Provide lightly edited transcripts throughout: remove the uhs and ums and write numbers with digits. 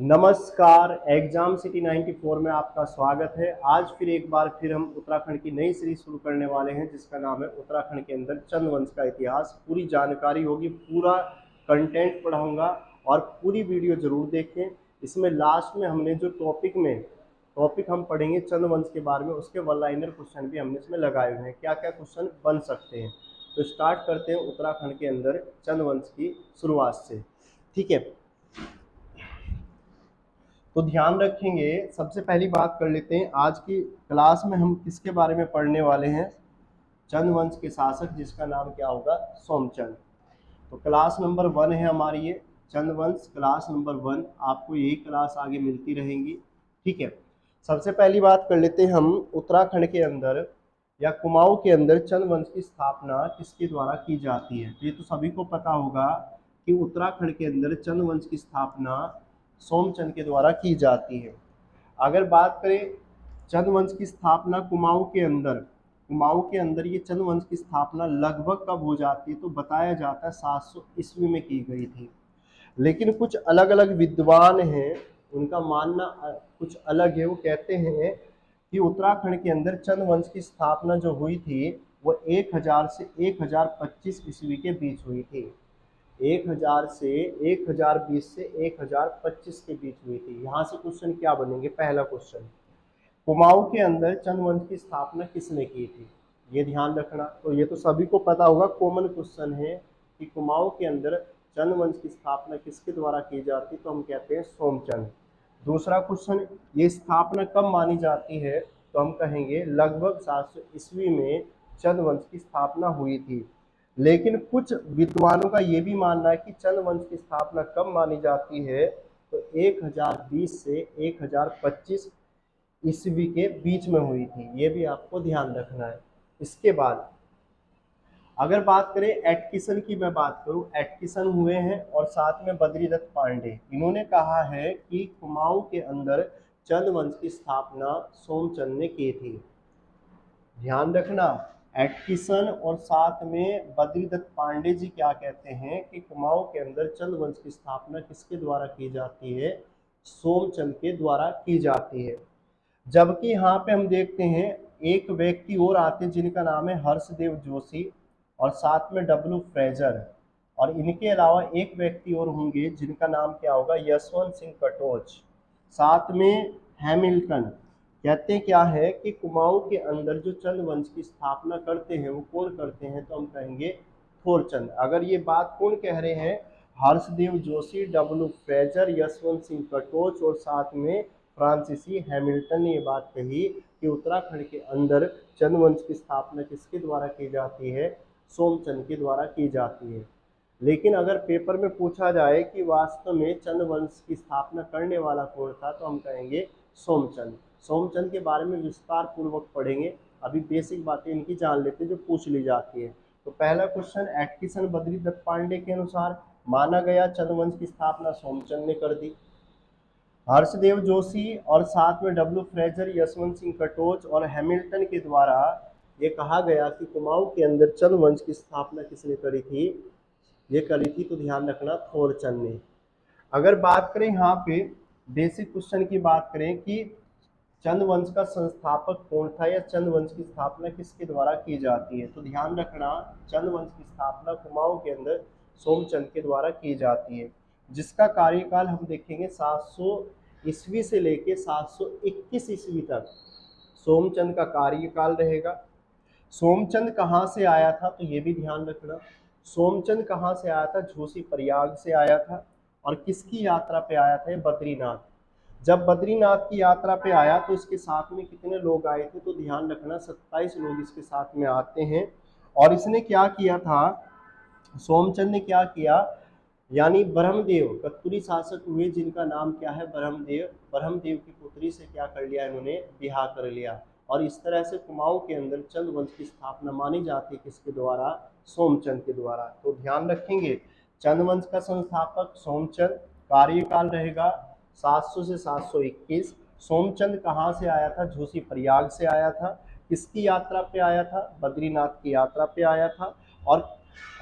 नमस्कार। Exam city 94 में आपका स्वागत है। आज फिर एक बार फिर हम उत्तराखंड की नई सीरीज शुरू करने वाले हैं जिसका नाम है उत्तराखंड के अंदर चंद्रवंश का इतिहास। पूरी जानकारी होगी, पूरा कंटेंट पढ़ाऊंगा और पूरी वीडियो जरूर देखें। इसमें लास्ट में हमने जो टॉपिक हम पढ़ेंगे चंद्रवंश के बारे में, उसके वन लाइनर क्वेश्चन भी हमने इसमें लगाए हुए हैं, क्या क्या क्वेश्चन बन सकते हैं। तो स्टार्ट करते हैं उत्तराखंड के अंदर चंद्रवंश की शुरुआत से। ठीक है, तो ध्यान रखेंगे। सबसे पहली बात कर लेते हैं, आज की क्लास में हम किसके बारे में पढ़ने वाले हैं? चंद्रवंश के शासक जिसका नाम क्या होगा? सोमचंद। तो क्लास नंबर 1 है हमारी ये चंद्रवंश क्लास नंबर 1। आपको यही क्लास आगे मिलती रहेंगी। ठीक है, सबसे पहली बात कर लेते हैं हम उत्तराखंड के अंदर या कुमाऊं के अंदर चंद्रवंश की स्थापना किसके द्वारा की जाती है। तो ये तो सभी को पता होगा कि उत्तराखंड के अंदर चंद्रवंश की स्थापना सोमचंद के द्वारा की जाती है। अगर बात करें चंद्रवंश की स्थापना कुमाऊं के अंदर ये चंद्रवंश की स्थापना लगभग कब हो जाती है, तो बताया जाता है 700 ईस्वी में की गई थी। लेकिन कुछ अलग अलग विद्वान हैं, उनका मानना कुछ अलग है। वो कहते हैं कि उत्तराखंड के अंदर चंद्रवंश की स्थापना जो हुई थी वो 1000 से 1025 ईस्वी के बीच हुई थी। 1000 से 1020 से 1025 के बीच हुई थी। यहाँ से क्वेश्चन क्या बनेंगे? पहला क्वेश्चन, कुमाऊं के अंदर चंद्रवंश की स्थापना किसने की थी? ये ध्यान रखना। तो ये तो सभी को पता होगा, कॉमन क्वेश्चन है कि कुमाऊं के अंदर चंद्रवंश की स्थापना किसके द्वारा की जाती, तो हम कहते हैं सोमचंद। दूसरा क्वेश्चन, ये स्थापना कब मानी जाती है, तो हम कहेंगे लगभग 700 ईस्वी में चंद्रवंश की स्थापना हुई थी। लेकिन कुछ विद्वानों का ये भी मानना है कि चंद्रवंश की स्थापना कब मानी जाती है, तो 1020 से 1025 ईस्वी के बीच में हुई थी। ये भी आपको ध्यान रखना है। इसके बाद अगर बात करें एटकिसन की, मैं बात करूं, एटकिसन हुए हैं और साथ में बद्रीदत्त पांडे। इन्होंने कहा है कि कुमाऊं के अंदर चंद्रवंश की स्थापना सोमचंद ने की थी। ध्यान रखना, एटकिसन और साथ में बद्रीदत्त पांडे जी क्या कहते हैं कि कुमाऊं के अंदर चंद्रवंश की स्थापना किसके द्वारा की जाती है? सोमचंद के द्वारा की जाती है। जबकि यहाँ पे हम देखते हैं एक व्यक्ति और आते हैं जिनका नाम है हर्षदेव जोशी और साथ में डब्ल्यू फ्रेजर, और इनके अलावा एक व्यक्ति और होंगे जिनका नाम क्या होगा? यशवंत सिंह कटोच, साथ में हैमिल्टन। कहते क्या है कि कुमाऊं के अंदर जो चंद्रवंश की स्थापना करते हैं वो कौन करते हैं, तो हम कहेंगे थोरचंद। अगर ये बात कौन कह रहे हैं? हर्षदेव जोशी, डब्ल्यू फ्रेजर, यशवंत सिंह कटोच और साथ में फ्रांसीसी हैमिल्टन ने ये बात कही कि उत्तराखंड के अंदर चंद्रवंश की स्थापना किसके द्वारा की जाती है? सोमचंद के द्वारा की जाती है। लेकिन अगर पेपर में पूछा जाए कि वास्तव में चंद्रवंश की स्थापना करने वाला कौन था, तो हम कहेंगे सोमचंद। सोमचंद के बारे में विस्तार पूर्वक पढ़ेंगे। अभी बेसिक बातें इनकी जान लेते हैं जो पूछ ली जाती है। तो पहला क्वेश्चन, एटकिसन बद्रीदत्त पांडे के अनुसार माना गया चंद्रवंश की स्थापना सोमचंद ने कर दी। हर्षदेव जोशी और साथ में डब्ल्यू फ्रेजर, यशवंत सिंह कटोच और हैमिल्टन के द्वारा ये कहा गया कि कुमाऊं के अंदर चंद्रवंश की स्थापना किसने करी थी? ये करी थी, तो ध्यान रखना, थोरचंद ने। अगर बात करें यहाँ पे बेसिक क्वेश्चन की बात करें कि चंद्रवंश का संस्थापक कौन था या चंद्रवंश की स्थापना किसके द्वारा की जाती है, तो ध्यान रखना चंद्रवंश की स्थापना कुमाऊं के अंदर सोमचंद के द्वारा की जाती है, जिसका कार्यकाल हम देखेंगे 700 ईस्वी से लेके 721 ईस्वी तक सोमचंद का कार्यकाल रहेगा। सोमचंद कहाँ से आया था, तो ये भी ध्यान रखना, सोमचंद कहाँ से आया था? झूसी प्रयाग से आया था। और किसकी यात्रा पे आया था? बद्रीनाथ। जब बद्रीनाथ की यात्रा पे आया तो इसके साथ में कितने लोग आए थे, तो ध्यान रखना 27 लोग इसके साथ में आते हैं। और इसने क्या किया था? सोमचंद ने क्या किया, यानी ब्रह्मदेव कत्तूरी शासक हुए जिनका नाम क्या है? ब्रह्मदेव। ब्रह्मदेव की पुत्री से क्या कर लिया इन्होंने? विवाह कर लिया। और इस तरह से कुमाऊं के अंदर चंद्रवंश की स्थापना मानी जाती है किसके द्वारा? सोमचंद के द्वारा। तो ध्यान रखेंगे चंद्रवंश का संस्थापक सोमचंद, कार्यकाल रहेगा 700 से 721। सोमचंद कहाँ से आया था? झूसी प्रयाग से आया था। किसकी यात्रा पे आया था? बद्रीनाथ की यात्रा पे आया था। और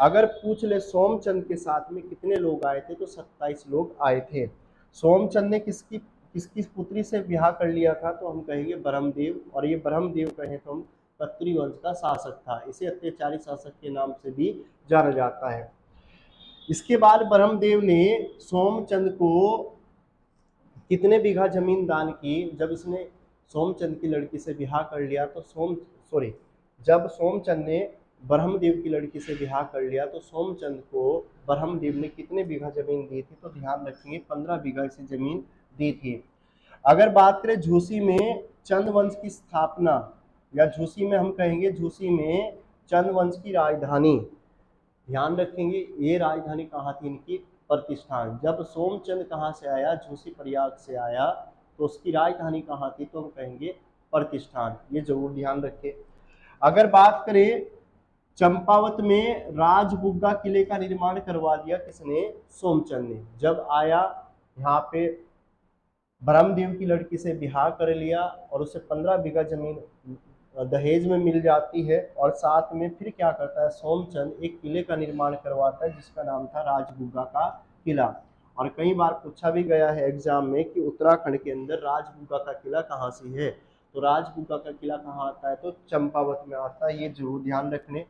अगर पूछ ले सोमचंद के साथ में कितने लोग आए थे, तो 27 लोग आए थे। सोमचंद ने किसकी किसकी पुत्री से ब्याह कर लिया था, तो हम कहेंगे ब्रह्मदेव, और ये ब्रह्मदेव कहें तो हम कत्री वंश का शासक था, इसे अत्याचारी शासक के नाम से भी जाना जाता है। इसके बाद ब्रह्मदेव ने सोमचंद को कितने बीघा जमीन दान की? जब इसने सोमचंद की लड़की से ब्याह कर लिया तो जब सोमचंद ने ब्रह्मदेव की लड़की से ब्याह कर लिया तो सोमचंद को ब्रह्मदेव ने कितने बीघा जमीन दी थी? तो ध्यान रखेंगे 15 बीघा इसे जमीन दी थी। अगर बात करें झूसी में चंद वंश की स्थापना, या झूसी में हम कहेंगे झूसी में चंद वंश की राजधानी, ध्यान रखेंगे ये राजधानी कहाँ थी इनकी? प्रतिष्ठान। जब सोमचंद कहाँ से आया? झूसी प्रयाग से आया, तो उसकी राजधानी कहाँ थी? तो हम कहेंगे प्रतिष्ठान। ये जरूर ध्यान रखें। अगर बात करें चंपावत में राजबुग्गा किले का निर्माण करवा दिया किसने? सोमचंद ने। जब आया यहाँ पे ब्रह्मदेव की लड़की से ब्याह कर लिया और उसे 15 बीघा जमीन दहेज में मिल जाती है, और साथ में फिर क्या करता है सोमचंद? एक किले का निर्माण करवाता है जिसका नाम था राजबुग्गा का किला। और कई बार पूछा भी गया है एग्जाम में कि उत्तराखंड के अंदर राजबुग्गा का किला कहाँ से है, तो राजबुग्गा का किला कहाँ आता है? तो चंपावत में आता है, ये जरूर ध्यान रखने।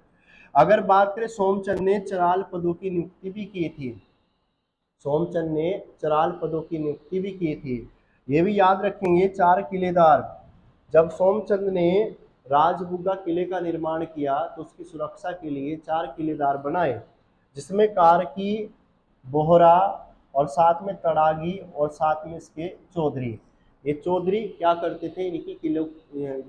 अगर बात करें सोमचंद ने चराल पदों की नियुक्ति भी की थी, सोमचंद ने चराल पदों की नियुक्ति भी की थी, ये भी याद रखेंगे। 4 किलेदार, जब सोमचंद ने राजबुग्गा किले का निर्माण किया तो उसकी सुरक्षा के लिए 4 किलेदार बनाए, जिसमें कारकी, बोहरा और साथ में तड़ागी और साथ में इसके चौधरी। ये चौधरी क्या करते थे? इनकी किले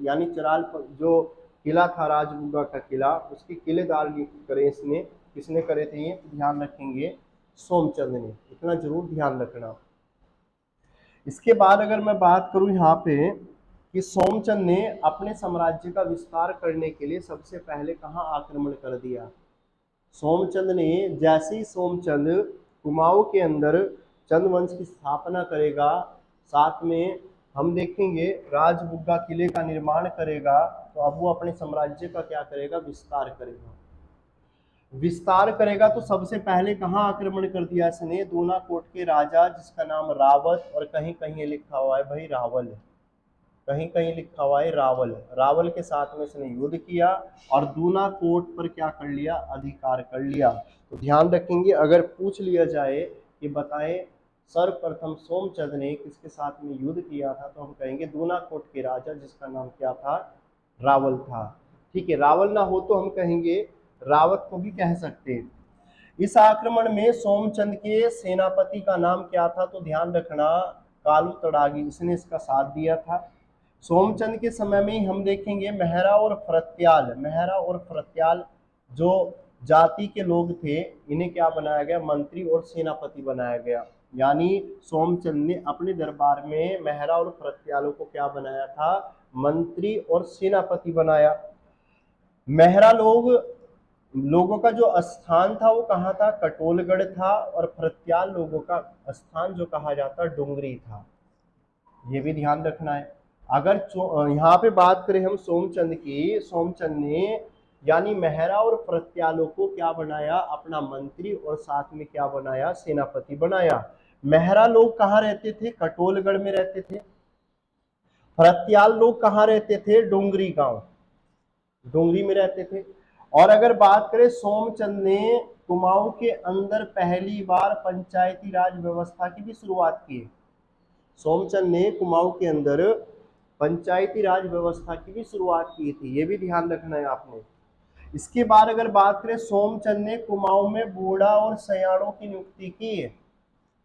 यानी चराल जो किला था राजबुग्गा का किला, उसके किलेदार नियुक्त करे इसने। किसने करे थे ये? ध्यान रखेंगे सोमचंद ने, इतना जरूर ध्यान रखना। इसके बाद अगर मैं बात करूं यहाँ पे कि सोमचंद ने अपने साम्राज्य का विस्तार करने के लिए सबसे पहले कहाँ आक्रमण कर दिया? सोमचंद ने जैसे ही सोमचंद कुमाऊं के अंदर चंद्रवंश की स्थापना करेगा, साथ में हम देखेंगे राजबुग्गा किले का निर्माण करेगा, तो अब वो अपने साम्राज्य का क्या करेगा? विस्तार करेगा। विस्तार करेगा तो सबसे पहले कहाँ आक्रमण कर दिया इसने? दूनाकोट के राजा जिसका नाम रावत, और कहीं कहीं लिखा हुआ है भाई रावल, कहीं कहीं लिखा हुआ है रावल, रावल के साथ में इसने युद्ध किया और दूनाकोट पर क्या कर लिया? अधिकार कर लिया। तो ध्यान रखेंगे अगर पूछ लिया जाए कि बताएं सर्वप्रथम सोमचंद ने किसके साथ में युद्ध किया था, तो हम कहेंगे दूनाकोट के राजा जिसका नाम क्या था? रावल था। ठीक है, रावल ना हो तो हम कहेंगे रावत को भी कह सकते हैं। इस आक्रमण में सोमचंद के सेनापति का नाम क्या था? तो ध्यान रखना कालू तड़ागी, इसने इसका साथ दिया था। सोमचंद के समय में हम देखेंगे मेहरा और फरत्याल जो जाति के लोग थे, इन्हें क्या बनाया गया? मंत्री और सेनापति बनाया गया। यानी सोमचंद ने अपने दरबार में मेहरा और फरत्यालों को क्या बनाया था? मंत्री और सेनापति बनाया। मेहरा लोगों का जो स्थान था वो कहाँ था? कटोलगढ़ था, और फरत्याल लोगों का स्थान जो कहा जाता डोंगरी था। ये भी ध्यान रखना है। अगर यहाँ पे बात करें हम सोमचंद की, सोमचंद ने यानी मेहरा और फरत्यालों को क्या बनाया? अपना मंत्री, और साथ में क्या बनाया? सेनापति बनाया। मेहरा लोग कहाँ रहते थे? कटोलगढ़ में रहते थे। फरत्याल लोग कहाँ रहते थे? डोंगरी गांव, डोंगरी में रहते थे। और अगर बात करें सोमचंद ने कुमाऊं के अंदर पहली बार पंचायती राज व्यवस्था की भी शुरुआत की। सोमचंद ने कुमाऊं के अंदर पंचायती राज व्यवस्था की भी शुरुआत की थी, ये भी ध्यान रखना है आपने। इसके बाद अगर बात करें सोमचंद ने कुमाऊं में बूढ़ा और सयाणों की नियुक्ति की,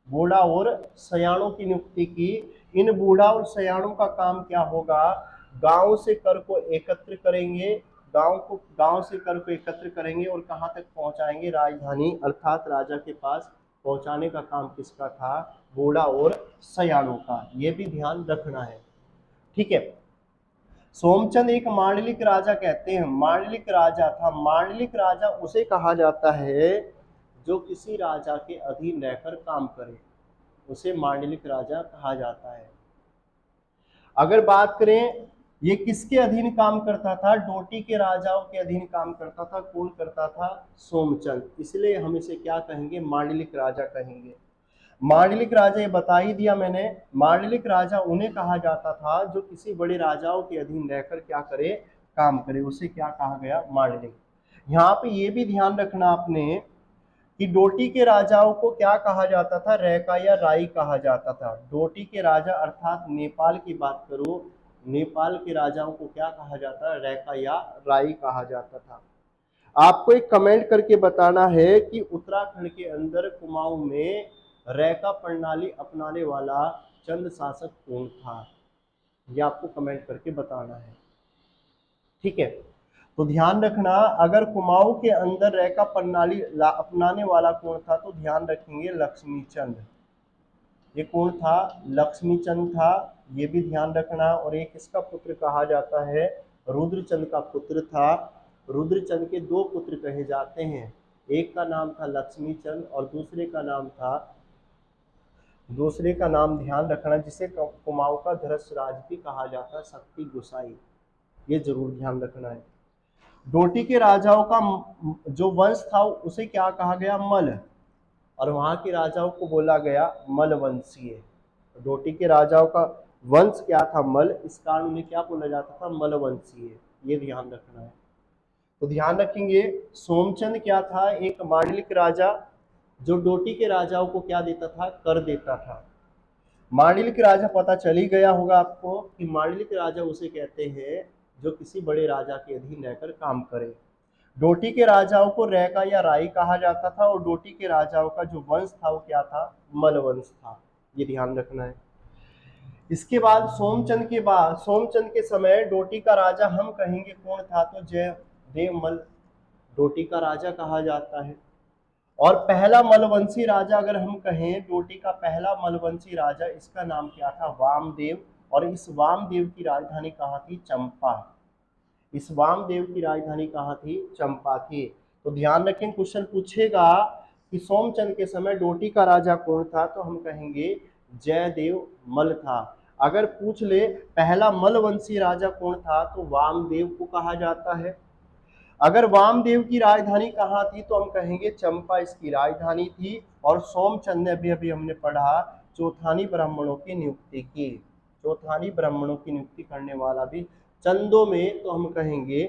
बूढ़ा और सयाणों की नियुक्ति की। इन बूढ़ा और सयाणों का काम क्या होगा? गांव से कर को एकत्र करेंगे, गांव से कर को एकत्र करेंगे और कहां तक पहुंचाएंगे? राजधानी अर्थात राजा के पास पहुंचाने का काम किसका था? बूढ़ा और सयाणों का। ये भी ध्यान रखना है। ठीक है, सोमचंद एक मांडलिक राजा कहते हैं, मांडलिक राजा था। मांडलिक राजा उसे कहा जाता है जो किसी राजा के अधीन रहकर काम करे, उसे मांडलिक राजा कहा जाता है। अगर बात करें ये किसके अधीन काम करता था? डोटी के राजाओं के अधीन काम करता था। कौन करता था? सोमचंद। इसलिए हम इसे क्या कहेंगे? मांडलिक राजा कहेंगे। मांडलिक राजा, ये बता ही दिया मैंने। मांडलिक राजा उन्हें कहा जाता था जो किसी बड़े राजाओं के अधीन रहकर क्या करे, काम करे, उसे क्या कहा गया, मांडलिक। यहाँ पे ये भी ध्यान रखना आपने कि डोटी के राजाओं को क्या कहा जाता था, रैका या राई कहा जाता था। डोटी के राजा अर्थात नेपाल की बात करूं, नेपाल के राजाओं को क्या कहा जाता है, रैका या राई कहा जाता था। आपको एक कमेंट करके बताना है कि उत्तराखंड के अंदर कुमाऊं में रैका प्रणाली अपनाने वाला चंद शासक कौन था, यह आपको कमेंट करके बताना है, ठीक है। तो ध्यान रखना, अगर कुमाऊं के अंदर रैका प्रणाली अपनाने वाला कौन था तो ध्यान रखेंगे लक्ष्मीचंद। ये कौन था, लक्ष्मीचंद था, ये भी ध्यान रखना। और एक इसका पुत्र कहा जाता है, रुद्रचंद का पुत्र था। रुद्रचंद के दो पुत्र कहे जाते हैं, एक का नाम था लक्ष्मीचंद और दूसरे का नाम ध्यान रखना जिसे कुमाऊं का धृतराज भी कहा जाता है, शक्ति गोसाई। ये जरूर ध्यान रखना है। डोटी के राजाओं का जो वंश था उसे क्या कहा गया, मल, और वहां के राजाओं को बोला गया मलवंशीय। डोटी के राजाओं का वंश क्या था, मल, इस कारण उन्हें क्या बोला जाता था, मलवंशीय। ये ध्यान रखना है। तो ध्यान रखेंगे, सोमचंद क्या था, एक मांडलिक राजा जो डोटी के राजाओं को क्या देता था, कर देता था। मांडलिक राजा पता चल ही गया होगा आपको कि मांडलिक राजा उसे कहते हैं जो किसी बड़े राजा के अधीन रहकर काम करे। डोटी के राजाओं को रैका या राई कहा जाता था और डोटी के राजाओं का जो वंश था वो क्या था, मलवंश था। ये ध्यान रखना है। इसके बाद सोमचंद के समय डोटी का राजा हम कहेंगे कौन था, तो जयदेव मल डोटी का राजा कहा जाता है। और पहला मलवंशी राजा अगर हम कहें, डोटी का पहला मलवंशी राजा, इसका नाम क्या था, वामदेव। और इस वामदेव की राजधानी कहाँ थी, चंपा। इस वामदेव की राजधानी कहाँ थी, चंपा थी। तो ध्यान रखें, क्वेश्चन पूछेगा कि सोमचंद के समय डोटी का राजा कौन था, तो हम कहेंगे जयदेव मल था। अगर पूछ ले पहला मलवंशी राजा कौन था, तो वामदेव को कहा जाता है। अगर वामदेव की राजधानी कहाँ थी, तो हम कहेंगे चंपा इसकी राजधानी थी। और सोमचंद ने अभी अभी हमने पढ़ा चौथानी ब्राह्मणों की नियुक्ति की, चौथानी ब्राह्मणों की नियुक्ति करने वाला भी चंदों में, तो हम कहेंगे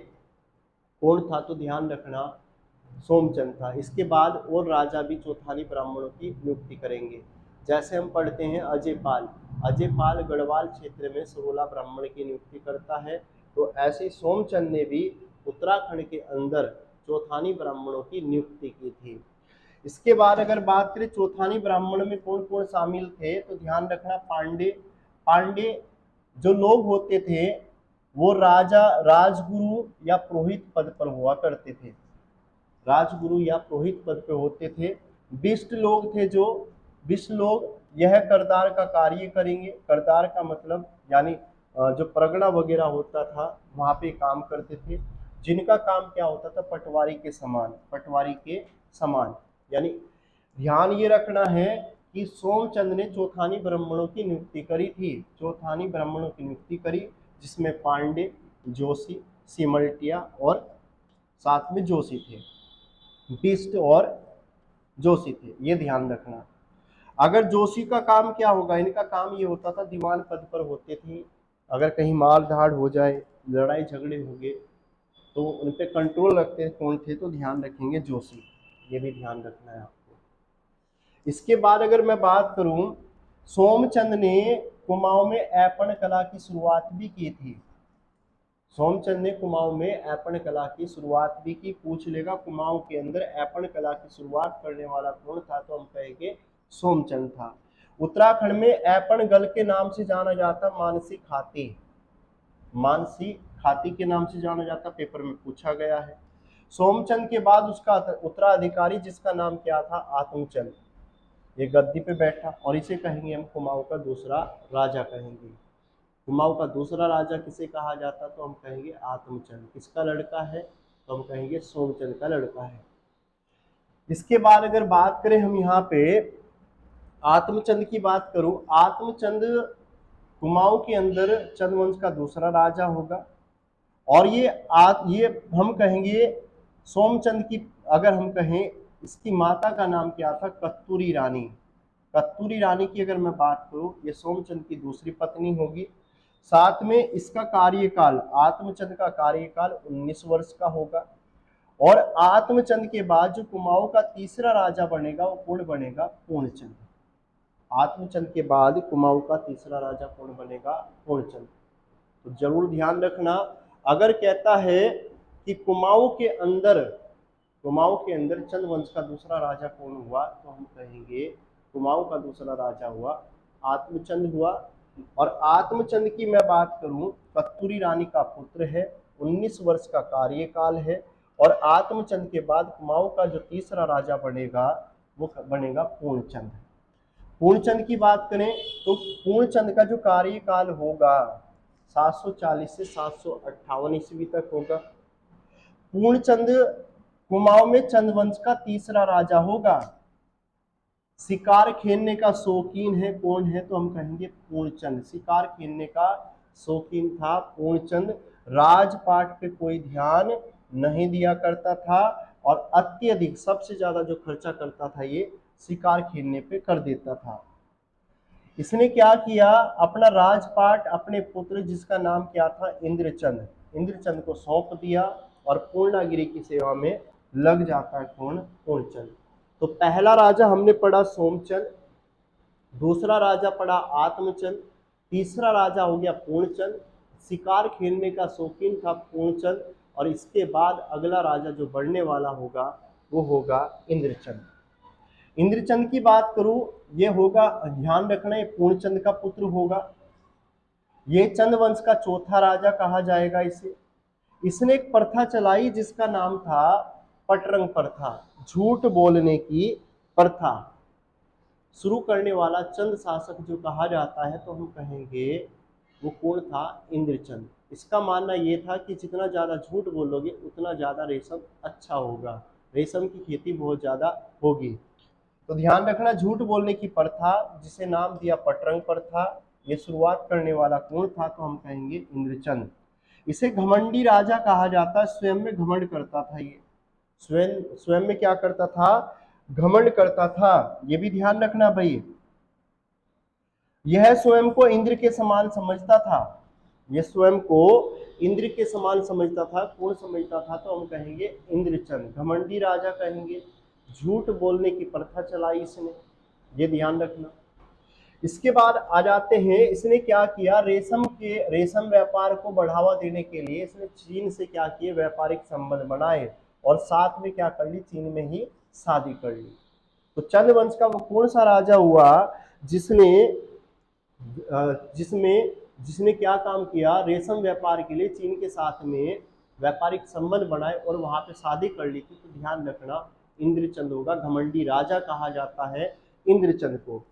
कौन था, तो ध्यान रखना सोमचंद था। इसके बाद और राजा भी चौथानी ब्राह्मणों की नियुक्ति करेंगे। जैसे हम पढ़ते हैं अजय पाल गढ़वाल क्षेत्र में 16 ब्राह्मण की नियुक्ति करता है। तो ऐसे सोमचंद ने भी उत्तराखंड के अंदर चौथानी ब्राह्मणों की नियुक्ति की थी। इसके बाद अगर बात करें चौथानी ब्राह्मण में कौन कौन शामिल थे, तो ध्यान रखना पांडे जो लोग होते थे वो राजगुरु या पुरोहित पद पर हुआ करते थे, राजगुरु या पुरोहित पद पे होते थे। बिष्ट लोग थे, जो बिष्ट लोग यह करतार का कार्य करेंगे। करतार का मतलब यानी जो परगना वगैरह होता था वहां पे काम करते थे, जिनका काम क्या होता था, पटवारी के समान। यानी ध्यान ये रखना है कि सोमचंद ने चौथानी ब्राह्मणों की नियुक्ति करी थी, चौथानी ब्राह्मणों की नियुक्ति करी, जिसमें पांडे, जोशी, सिमल्टिया और साथ में जोशी थे, बिष्ट और जोशी थे। ये ध्यान रखना। अगर जोशी का काम क्या होगा, इनका काम ये होता था, दीवान पद पर होते थे, अगर कहीं मार धाड़ हो जाए, लड़ाई झगड़े हो गए, तो उन पे कंट्रोल रखते कौन थे, तो ध्यान रखेंगे जोशी। ये भी ध्यान रखना है आपको। इसके बाद अगर मैं बात करूं, सोमचंद ने कुमाऊं में ऐपण कला की शुरुआत भी की थी। सोमचंद ने कुमाऊं में ऐपण कला की शुरुआत भी की। पूछ लेगा कुमाऊं के अंदर ऐपण कला की शुरुआत करने वाला कौन था, तो हम कहेंगे सोमचंद था। उत्तराखंड में ऐपण गल के नाम से जाना जाता मानसी खाती के नाम से जाना जाता, पेपर में पूछा गया है। सोमचंद के बाद उसका उत्तराधिकारी जिसका नाम क्या था, आत्मचंद, ये गद्दी पे बैठा और इसे कहेंगे हम कुमाऊं का दूसरा राजा कहेंगे। कुमाऊं का दूसरा राजा किसे कहा जाता, तो हम कहेंगे आत्मचंद। किसका लड़का है, तो हम कहेंगे सोमचंद का लड़का है। इसके बाद अगर बात करें हम यहाँ पे आत्मचंद की बात करूं, आत्मचंद कुमाऊं के अंदर चंद्रवंश का दूसरा राजा होगा। और ये हम कहेंगे सोमचंद की, अगर हम कहें इसकी माता का नाम क्या था, कस्तूरी रानी। कस्तूरी रानी की अगर मैं बात करूं, ये सोमचंद की दूसरी पत्नी होगी। साथ में इसका कार्यकाल, आत्मचंद का कार्यकाल 19 वर्ष का होगा। और आत्मचंद के बाद जो कुमाऊं का तीसरा राजा बनेगा वो कौन बनेगा? पूर्णचंद। आत्मचंद के बाद कुमाऊं का तीसरा राजा कौन बनेगा? पूर्णचंद। तो जरूर ध्यान रखना, अगर कहता है कि कुमाऊं के अंदर चंद वंश का दूसरा राजा कौन हुआ, तो हम कहेंगे कुमाऊं का दूसरा राजा हुआ आत्मचंद हुआ। और आत्मचंद की मैं बात करूं, कस्तूरी रानी का पुत्र है, 19 वर्ष का कार्यकाल है। और आत्मचंद के बाद कुमाऊं का जो तीसरा राजा बनेगा वो बनेगा पूर्णचंद। पूर्णचंद की बात करें तो पूर्णचंद का जो कार्यकाल होगा 740 से 758 ईस्वी तक होगा। पूर्णचंद कुमाऊं में चंद्रवंश का तीसरा राजा होगा। शिकार खेलने का शौकीन है, कौन है? तो हम कहेंगे पूर्णचंद। शिकार खेलने का शौकीन था पूर्णचंद। राजपाट पे कोई ध्यान नहीं दिया करता था और अत्यधिक सबसे ज्यादा जो खर्चा करता था ये शिकार खेलने पे कर देता था। इसने क्या किया, अपना राजपाट अपने पुत्र जिसका नाम क्या था? इंद्रचंद, इंद्रचंद को सौंप दिया और पूर्णागिरी की सेवा में लग जाता है कौन? पूर्णचंद। तो पहला राजा हमने पढ़ा सोमचंद, दूसरा राजा पढ़ा आत्मचंद, तीसरा राजा हो गया पूर्णचंद। शिकार खेलने का शौकीन था पूर्णचंद। और इसके बाद अगला राजा जो बढ़ने वाला होगा वो होगा इंद्रचंद। इंद्रचंद की बात करूं, ये होगा, ध्यान रखना, ये पूर्णचंद का पुत्र होगा। ये चंद्रवंश का चौथा राजा कहा जाएगा इसे। इसने एक प्रथा चलाई जिसका नाम था पटरंग प्रथा, झूठ बोलने की प्रथा। शुरू करने वाला चंद शासक जो कहा जाता है तो हम कहेंगे वो कौन था? इंद्रचंद। इसका मानना ये था कि जितना ज़्यादा झूठ बोलोगे उतना ज़्यादा रेशम अच्छा होगा, रेशम की खेती बहुत ज़्यादा होगी। तो ध्यान रखना, झूठ बोलने की प्रथा जिसे नाम दिया पटरंग प्रथा, ये शुरुआत करने वाला कौन था? तो हम कहेंगे इंद्रचंद। इसे घमंडी राजा कहा जाता है, स्वयं में घमंड करता था ये, स्वयं में क्या करता था? घमंड करता था। ये भी ध्यान रखना भाई, यह स्वयं को इंद्र के समान समझता था, यह स्वयं को इंद्र के समान समझता था। कौन समझता था? तो हम कहेंगे इंद्रचंद, घमंडी राजा कहेंगे। झूठ बोलने की प्रथा चलाई इसने, ये ध्यान रखना। इसके बाद आ जाते हैं, इसने क्या किया? रेशम व्यापार को बढ़ावा देने के लिए इसने चीन से क्या किए? व्यापारिक संबंध बनाए और साथ में क्या कर ली? चीन में ही शादी कर ली। तो चंद्रवंश का वो कौन सा राजा हुआ जिसने जिसने क्या काम किया? रेशम व्यापार के लिए चीन के साथ में व्यापारिक संबंध बनाए और वहां पे शादी कर ली थी। तो ध्यान रखना, इंद्रचंद होगा, घमंडी राजा कहा जाता है इंद्रचंद को।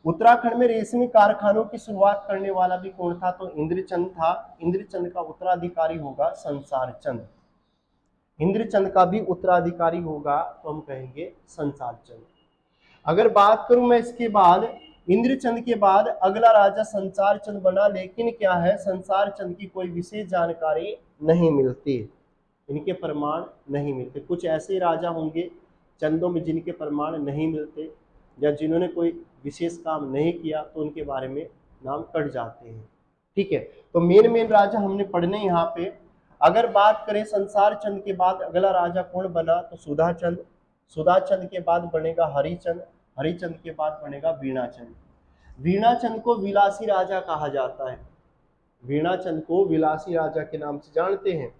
उत्तराखंड में रेशमी कारखानों की शुरुआत करने वाला भी कौन था? तो इंद्रचंद था। इंद्रचंद का उत्तराधिकारी होगा संसार चंद। इंद्रचंद का भी उत्तराधिकारी होगा तो हम कहेंगे संसार चंद। अगर बात करूं मैं इसके बाद, इंद्रचंद के बाद अगला राजा संसार चंद बना, लेकिन क्या है? संसार चंद की कोई विशेष जानकारी नहीं मिलती, इनके प्रमाण नहीं मिलते। कुछ ऐसे राजा होंगे चंदों में जिनके प्रमाण नहीं मिलते या जिन्होंने कोई विशेष काम नहीं किया तो उनके बारे में नाम कट जाते हैं। ठीक है, तो मेन राजा हमने पढ़ने यहाँ पे। अगर बात करें संसार चंद के बाद अगला राजा कौन बना? तो सुधाचंद। सुधाचंद के बाद बनेगा हरिचंद। हरिचंद के बाद बनेगा वीणाचंद। वीणाचंद को विलासी राजा कहा जाता है, वीणाचंद को विलासी राजा के नाम से जानते हैं।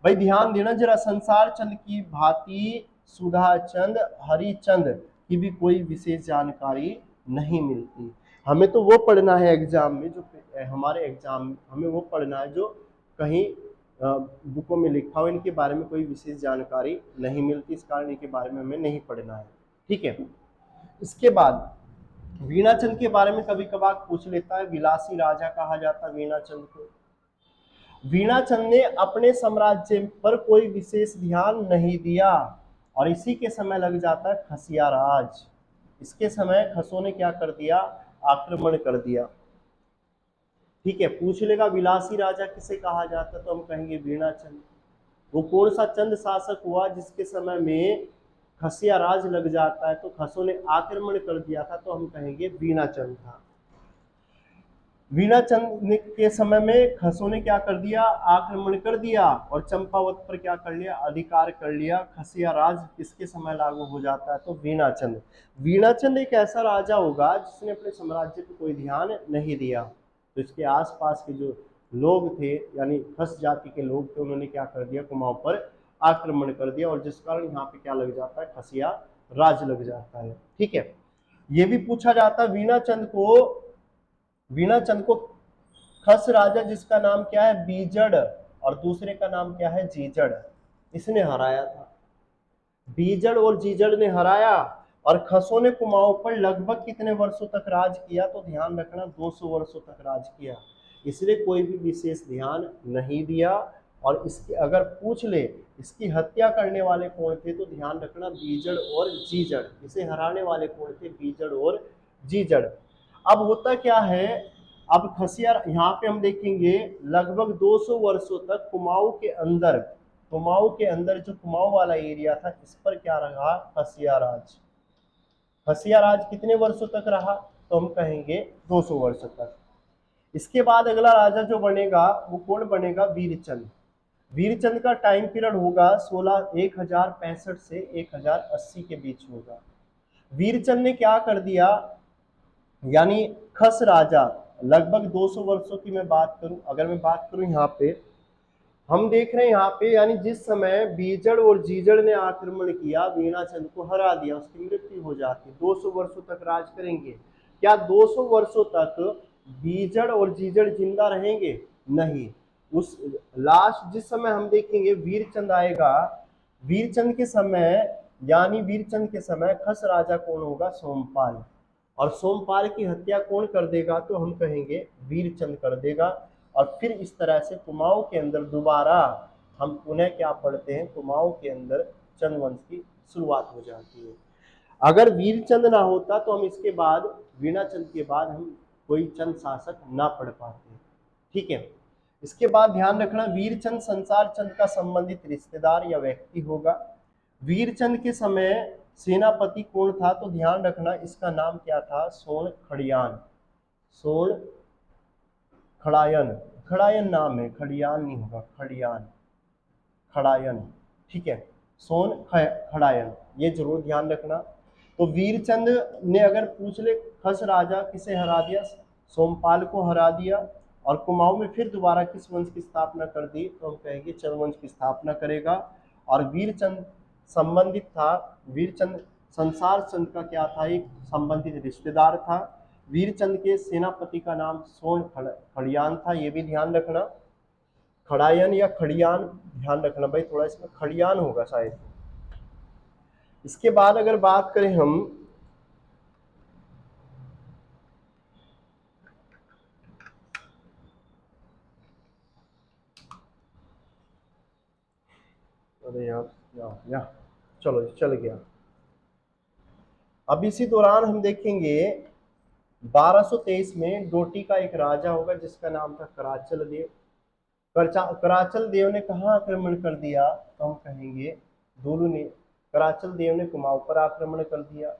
भाई ध्यान देना जरा, संसार चंद की भांति सुधाचंद, हरिचंद की भी कोई विशेष जानकारी नहीं मिलती। हमें तो वो पढ़ना है एग्जाम में, जो हमारे एग्जाम हमें वो पढ़ना है जो कहीं बुकों में लिखा हो। इनके बारे में कोई विशेष जानकारी नहीं मिलती, इस कारण इनके बारे में हमें नहीं पढ़ना है। ठीक है, इसके बाद वीणाचंद के बारे में कभी कभार पूछ लेता है, विलासी राजा कहा जाता है वीणाचंद को। वीणाचंद ने अपने साम्राज्य पर कोई विशेष ध्यान नहीं दिया और इसी के समय लग जाता है खसिया राज। इसके समय खसों ने क्या कर दिया? आक्रमण कर दिया। ठीक है, पूछ लेगा विलासी राजा किसे कहा जाता, तो हम कहेंगे वीणाचंद। वो कौन सा चंद शासक हुआ जिसके समय में खसिया राज लग जाता है, तो खसों ने आक्रमण कर दिया था, तो हम कहेंगे वीणाचल था। वीणाचंद के समय में खसों ने क्या कर दिया, आक्रमण कर दिया और चंपावत पर क्या कर लिया, अधिकार कर लिया। खसिया राज किसके समय लागू हो जाता है, तो वीणाचंद। वीणाचंद एक ऐसा राजा होगा जिसने अपने साम्राज्य पर कोई ध्यान नहीं दिया, तो इसके आसपास के जो लोग थे यानी खस जाति के लोग थे, उन्होंने क्या कर दिया, कुमाऊं पर आक्रमण कर दिया और जिस कारण यहाँ पे क्या लग जाता है, खसिया राज लग जाता है। ठीक है, ये भी पूछा जाता है वीणाचंद को खस राजा जिसका नाम क्या है, बीजड़, और दूसरे का नाम क्या है, जीजड़, इसने हराया था। बीजड़ और जीजड़ ने हराया और खसों ने कुमाऊं पर लगभग कितने वर्षों तक राज किया, तो ध्यान रखना 200 वर्षों तक राज किया। इसलिए कोई भी विशेष ध्यान नहीं दिया। और इसके अगर पूछ ले इसकी हत्या करने वाले कौन थे, तो ध्यान रखना बीजड़ और जीजड़, इसे हराने वाले कौन थे, बीजड़ और जीजड़। अब होता क्या है, अब खसिया यहाँ पे हम देखेंगे लगभग 200 वर्षों तक कुमाऊं के अंदर जो कुमाऊं वाला एरिया था, इस पर क्या रहा, खसिया राज। खसिया राज कितने वर्षों तक रहा, तो हम कहेंगे 200 वर्षों तक। इसके बाद अगला राजा जो बनेगा वो कौन बनेगा, वीरचंद। वीरचंद का टाइम पीरियड होगा 1065 से 1080 के बीच होगा। वीरचंद ने क्या कर दिया, यानी खस राजा लगभग 200 वर्षों की मैं बात करूं, अगर मैं बात करूं यहाँ पे हम देख रहे हैं यहाँ पे, यानी जिस समय बीजड़ और जीजड़ ने आक्रमण किया, वीणाचंद को हरा दिया, उसकी मृत्यु हो जाती। 200 वर्षों तक राज करेंगे, क्या 200 वर्षों तक बीजड़ और जीजड़ जिंदा रहेंगे, नहीं। उस लास्ट जिस समय हम देखेंगे वीरचंद आएगा, वीरचंद के समय यानी वीरचंद के समय खस राजा कौन होगा, सोमपाल, और सोमपाल की हत्या कौन कर देगा, तो हम कहेंगे वीरचंद कर देगा। और फिर इस तरह से कुमाऊं के अंदर दोबारा हम पुनः क्या पढ़ते हैं, कुमाऊं के अंदर चंद वंश की शुरुआत हो जाती है। अगर वीरचंद ना होता तो हम इसके बाद वीणाचंद के बाद हम कोई चंद शासक ना पढ़ पाते। ठीक है, इसके बाद ध्यान रखना वीरचंद संसार चंद का संबंधित रिश्तेदार या व्यक्ति होगा। वीरचंद के समय सेनापति कौन था, तो ध्यान रखना इसका नाम क्या था, सोन खड़ियान। सोन खड़ायन, खड़ायन नाम है, खड़ियान नहीं होगा, खड़ियान, खड़ायन। ठीक है, सोन खड़ायन, ये जरूर ध्यान रखना। तो वीरचंद ने अगर पूछ ले खस राजा किसे हरा दिया, सोमपाल को हरा दिया, और कुमाऊं में फिर दोबारा किस वंश की स्थापना कर दी, तो हम कहेंगे चंद वंश की स्थापना करेगा। और वीरचंद संबंधित था, वीरचंद संसार चंद का क्या था, एक संबंधित रिश्तेदार था। वीरचंद के सेनापति का नाम सोन खड़ियान था, ये भी ध्यान रखना। खड़ायन या खड़ियान ध्यान रखना भाई, थोड़ा इसमें खड़ियान होगा शायद। इसके बाद अगर बात करें हम अरे यार चलो चल गया। अब इसी दौरान हम देखेंगे 1223 में डोटी का एक राजा होगा जिसका नाम था कराचल देव। कराचल देव ने कहाँ आक्रमण कर दिया, तो हम कहेंगे दुलू ने, कराचल देव ने कुमाऊं पर आक्रमण कर दिया।